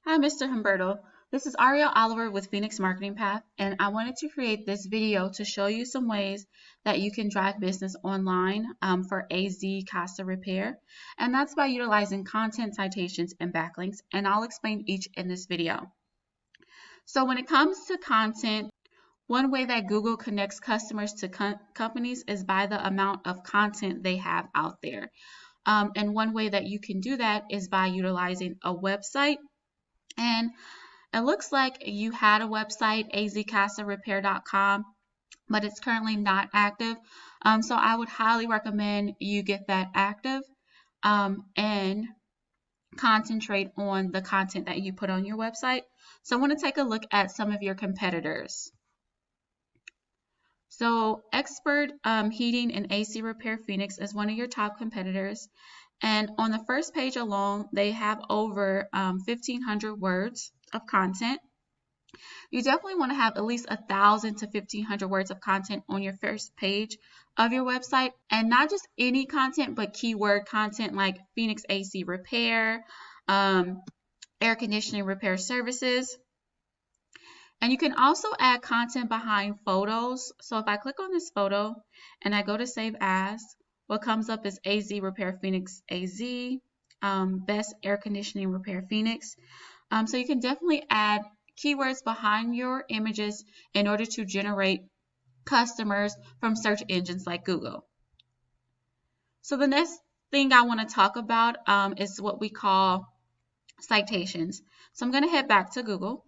Hi, Mr. Humberto. This is Ariel Oliver with Phoenix Marketing Path, and I wanted to create this video to show you some ways that you can drive business online for AZ Casa Repair, and that's by utilizing content, citations, and backlinks, and I'll explain each in this video. So when it comes to content, one way that Google connects customers to companies is by the amount of content they have out there. And one way that you can do that is by utilizing a website. And it looks like you had a website, azcasarepair.com, but it's currently not active. So I would highly recommend you get that active and concentrate on the content that you put on your website. So I want to take a look at some of your competitors. So Expert Heating and AC Repair Phoenix is one of your top competitors. And on the first page alone, they have over 1,500 words of content. You definitely want to have at least 1,000 to 1,500 words of content on your first page of your website, and not just any content, but keyword content like Phoenix AC Repair, air conditioning repair services. And you can also add content behind photos. So if I click on this photo and I go to Save As, what comes up is AZ Repair Phoenix AZ, Best Air Conditioning Repair Phoenix. So you can definitely add keywords behind your images in order to generate customers from search engines like Google. So the next thing I want to talk about is what we call citations. So I'm going to head back to Google.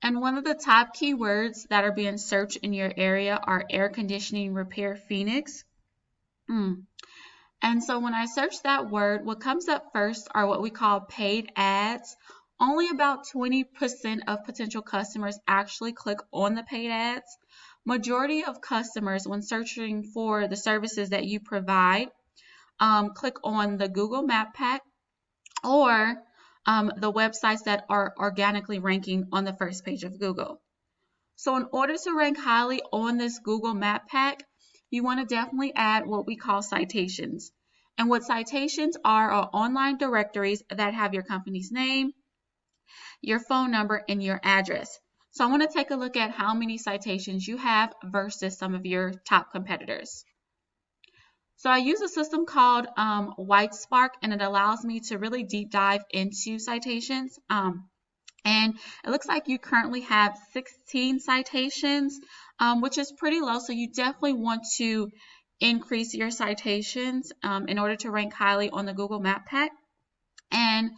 And one of the top keywords that are being searched in your area are air conditioning repair Phoenix. And so when I search that word, what comes up first are what we call paid ads. Only about 20% of potential customers actually click on the paid ads. Majority of customers, when searching for the services that you provide, click on the Google Map Pack or the websites that are organically ranking on the first page of Google. So in order to rank highly on this Google Map Pack, you want to definitely add what we call citations. And what citations are online directories that have your company's name, your phone number, and your address. So I want to take a look at how many citations you have versus some of your top competitors. So I use a system called WhiteSpark, and it allows me to really deep dive into citations. And it looks like you currently have 16 citations, which is pretty low. So you definitely want to increase your citations in order to rank highly on the Google Map Pack. And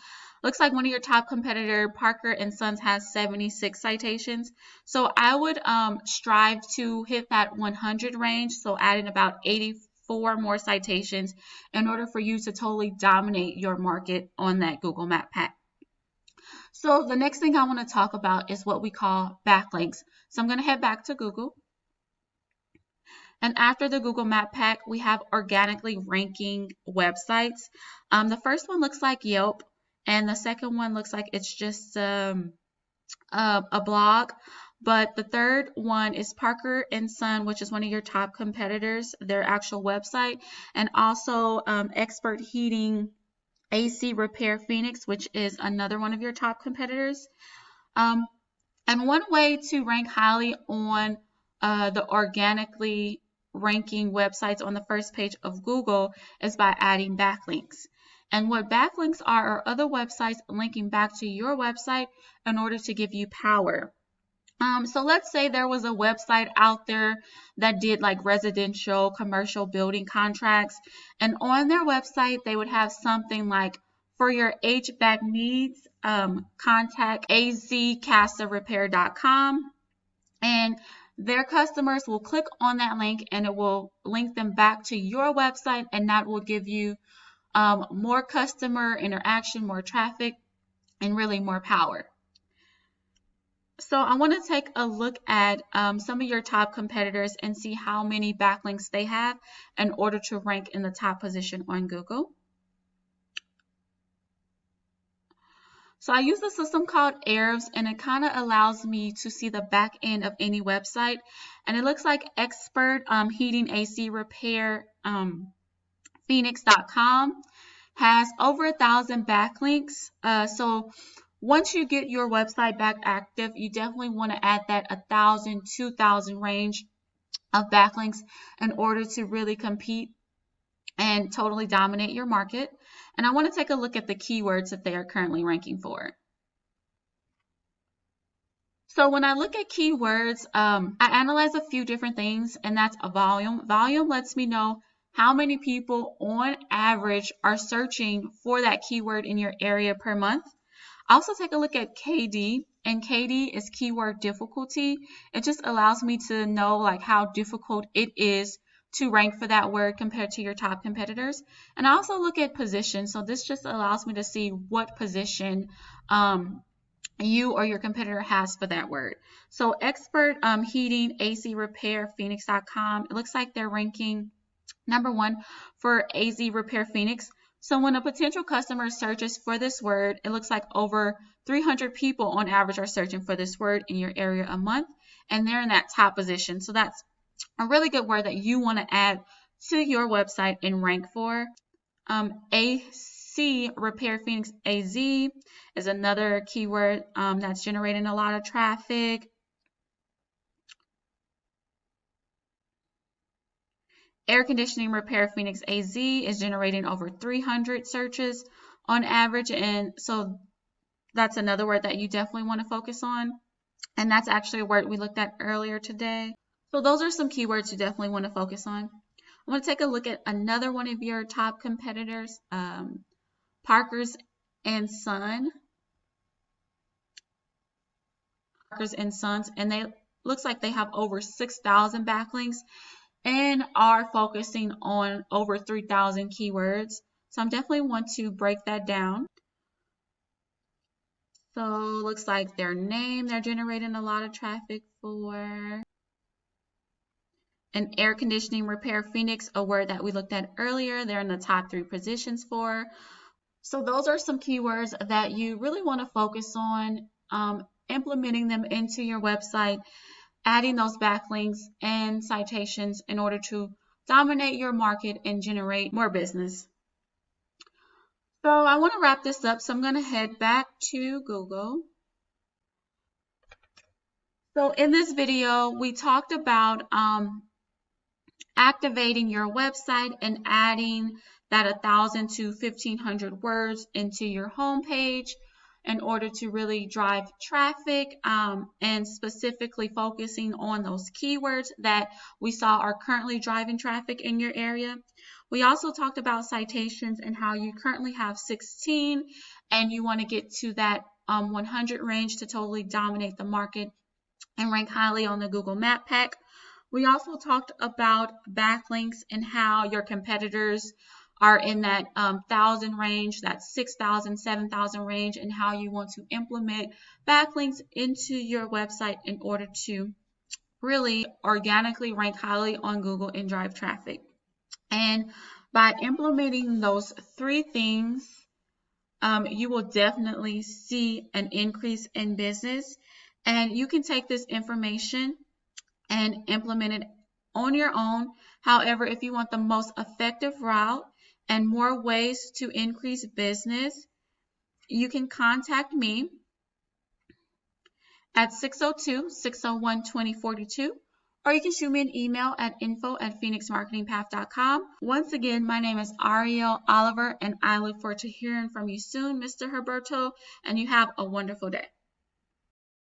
looks like one of your top competitor, Parker & Sons, has 76 citations. So I would strive to hit that 100 range, so adding about 84 more citations in order for you to totally dominate your market on that Google Map Pack. So the next thing I want to talk about is what we call backlinks. So I'm going to head back to Google. And after the Google Map Pack, we have organically ranking websites. The first one looks like Yelp, and the second one looks like it's just a blog. But the third one is Parker & Son, which is one of your top competitors, their actual website, and also Expert Heating AC Repair Phoenix, which is another one of your top competitors. And one way to rank highly on the organically ranking websites on the first page of Google is by adding backlinks. And what backlinks are other websites linking back to your website in order to give you power. So let's say there was a website out there that did like residential, commercial building contracts, and on their website they would have something like, for your HVAC needs, contact azcasarepair.com, and their customers will click on that link and it will link them back to your website, and that will give you more customer interaction, more traffic, and really more power. So I want to take a look at some of your top competitors and see how many backlinks they have in order to rank in the top position on Google. So I use a system called Arabs, and it kind of allows me to see the back end of any website. And it looks like Expert Heating AC Repair Phoenix.com has over 1,000 backlinks. So once you get your website back active, you definitely want to add that 1,000, 2,000 range of backlinks in order to really compete and totally dominate your market. And I want to take a look at the keywords that they are currently ranking for. So when I look at keywords, I analyze a few different things, and that's a volume. Volume lets me know how many people on average are searching for that keyword in your area per month. I also take a look at KD, and KD is keyword difficulty. It just allows me to know like how difficult it is to rank for that word compared to your top competitors. And I also look at position. So this just allows me to see what position you or your competitor has for that word. So expert heating, AC repair, Phoenix.com. It looks like they're ranking number 1 for AZ Repair Phoenix. So when a potential customer searches for this word, it looks like over 300 people on average are searching for this word in your area a month, and they're in that top position. So that's a really good word that you want to add to your website and rank for. AC Repair Phoenix AZ is another keyword that's generating a lot of traffic. Air Conditioning Repair Phoenix AZ is generating over 300 searches on average, and so that's another word that you definitely want to focus on, and that's actually a word we looked at earlier today. So those are some keywords you definitely want to focus on. I'm going to take a look at another one of your top competitors, Parkers and Son. Parkers and Sons, and they looks like they have over 6,000 backlinks and are focusing on over 3,000 keywords. So I'm definitely want to break that down. So looks like their name, they're generating a lot of traffic for. An Air Conditioning Repair Phoenix, a word that we looked at earlier, they're in the top 3 positions for. So those are some keywords that you really want to focus on, implementing them into your website, adding those backlinks and citations in order to dominate your market and generate more business. So I want to wrap this up, so I'm going to head back to Google. So in this video, we talked about activating your website and adding that 1,000 to 1,500 words into your homepage in order to really drive traffic, and specifically focusing on those keywords that we saw are currently driving traffic in your area. We also talked about citations and how you currently have 16 and you want to get to that 100 range to totally dominate the market and rank highly on the Google Map Pack. We also talked about backlinks and how your competitors are in that 1,000 range, that 6,000, 7,000 range, and how you want to implement backlinks into your website in order to really organically rank highly on Google and drive traffic. And by implementing those 3 things, you will definitely see an increase in business. And you can take this information and implement it on your own. However, if you want the most effective route and more ways to increase business, you can contact me at 602-601-2042, or you can shoot me an email at info@phoenixmarketingpath.com. Once again, my name is Ariel Oliver, and I look forward to hearing from you soon, Mr. Herberto, and you have a wonderful day.